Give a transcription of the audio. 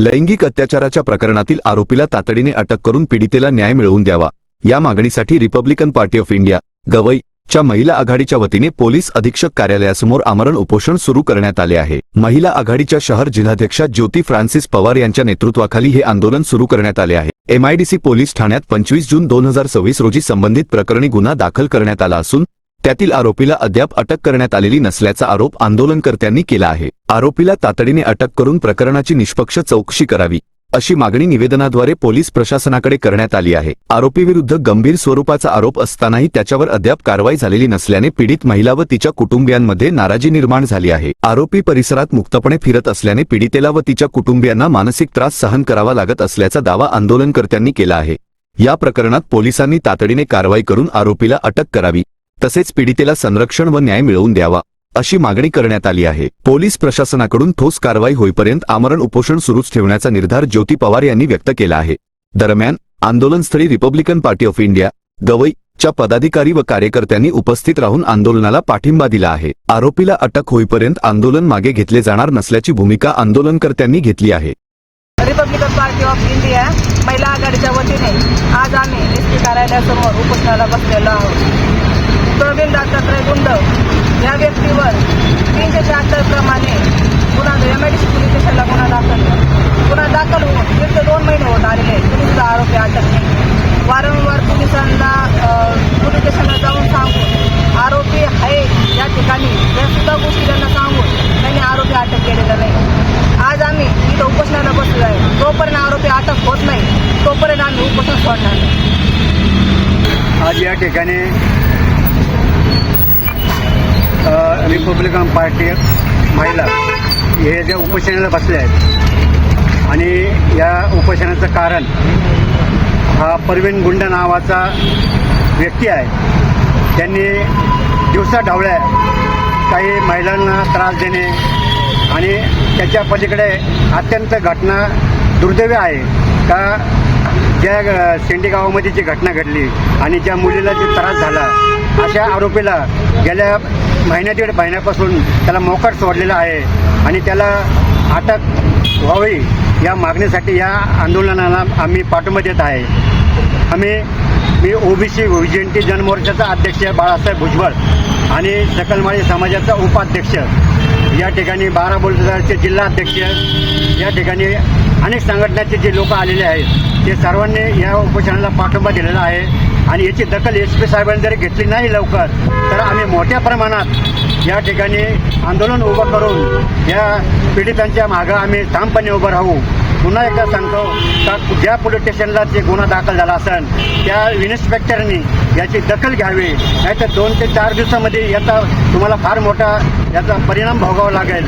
लैंगिक अत्याचाराच्या प्रकरणातील आरोपीला तातडीने अटक करून पीडितेला न्याय मिळवून द्यावा या मागणीसाठी Republican Party of India Gavai च्या महिला आघाडीच्या वतीने पोलीस अधीक्षक कार्यालयासमोर आमरण उपोषण सुरू करण्यात आले आहे। महिला आघाडीच्या शहर जिल्हाध्यक्षा ज्योती फ्रान्सिस पवार यांच्या नेतृत्वाखाली हे आंदोलन सुरू करण्यात आले आहे। एमआयडीसी पोलीस ठाण्यात 25 जून 2026 रोजी संबंधित प्रकरणी गुन्हा दाखल करण्यात आला असून त्यातील आरोपीला अद्याप अटक करण्यात आलेली नसल्याचा आरोप आंदोलनकर्त्यांनी केला आहे। आरोपीला तातडीने अटक करून प्रकरणाची निष्पक्ष चौकशी करावी अशी मागणी निवेदनाद्वारे पोलीस प्रशासनाकडे करण्यात आली आहे। आरोपीविरुद्ध गंभीर स्वरूपाचा आरोप असतानाही त्याच्यावर अद्याप कारवाई झालेली नसल्याने पीडित महिला व तिच्या कुटुंबियांमध्ये नाराजी निर्माण झाली आहे। आरोपी परिसरात मुक्तपणे फिरत असल्याने पीडितेला व तिच्या कुटुंबियांना मानसिक त्रास सहन करावा लागत असल्याचा दावा आंदोलनकर्त्यांनी केला आहे। या प्रकरणात पोलिसांनी तातडीने कारवाई करून आरोपीला अटक करावी तसेच पीडितेला संरक्षण व न्याय मिळवून द्यावा अशी मागणी करण्यात आली आहे। पोलीस प्रशासनाकडून ठोस कारवाई होईपर्यंत आमरण उपोषण सुरूच ठेवण्याचा निर्धार ज्योती पवार यांनी व्यक्त केला आहे। दरम्यान आंदोलनस्थळी Republican Party of India Gavai च्या पदाधिकारी व कार्यकर्त्यांनी उपस्थित राहून आंदोलनाला पाठिंबा दिला आहे। आरोपीला अटक होईपर्यंत आंदोलन मागे घेतले जाणार नसल्याची भूमिका आंदोलनकर्त्यांनी घेतली आहे। रिपब्लिकन पार्टी ऑफ इंडिया महिला आघाडीच्या वतीने आज आम्ही एसपी कार्यालयासमोर उपोषणाला बसलेलो आहोत। प्रवीण दत्तात्रय गुंड या व्यक्तीवर 376 प्रमाणे गुन्हा एमआयडीसी पोलीस स्टेशनला गुन्हा दाखल होऊन दीड ते 2 महिने होत आलेले तरी सुद्धा आरोपी अटक नाही। वारंवार पोलिसांना पोलीस स्टेशनला जाऊन सांगून आरोपी आहे या ठिकाणी या सुद्धा गोष्टी त्यांना सांगून त्यांनी आरोपी अटक केलेला नाही। आज आम्ही इथं उपोषणाला बसलो आहे। जोपर्यंत आरोपी अटक होत नाही तोपर्यंत आम्ही उपोषण सोडणार नाही। आज या ठिकाणी रिपब्लिकन पार्टी महिला हे जे उपोषणाला बसले आहेत आणि या उपोषणाचं कारण हा प्रवीण गुंड नावाचा व्यक्ती आहे। त्यांनी दिवसाढवळ्या काही महिलांना त्रास देणे आणि त्याच्या पलीकडे अत्यंत घटना दुर्दैवी आहे का ज्या शेंडी गावामध्ये जी घटना घडली आणि ज्या मुलीला जो त्रास झाला अशा आरोपीला गेल्या दीड महिन्यापासून त्याला मोकाट सोडलेला आहे आणि त्याला अटक व्हावी या मागणीसाठी या आंदोलनाला आम्ही पाठिंबा देत आहे। मी ओबीसी विजयंती जनमोर्चाचा अध्यक्ष बाळासाहेब भुजबळ आणि सकलमाळी समाजाचा उपाध्यक्ष या ठिकाणी 12 बोलदारचे जिल्हाध्यक्ष या ठिकाणी अनेक संघटनांचे जे लोक आलेले आहेत ते सर्वांनी या उपोषणाला पाठिंबा दिलेला आहे आणि याची दखल एसपी साहेबांनी जर घेतली नाही लवकर तर आम्ही मोठ्या प्रमाणात या ठिकाणी आंदोलन उभं करून या पीडितांच्या मागं आम्ही ठामपणे उभं राहू। पुन्हा एकदा सांगतो का ज्या पोलीस स्टेशनला जे गुन्हा दाखल झाला असेल त्या इन्स्पेक्टरनी याची दखल घ्यावी, नाहीतर 2 ते 4 दिवसामध्ये याचा तुम्हाला फार मोठा याचा परिणाम भोगावा लागेल।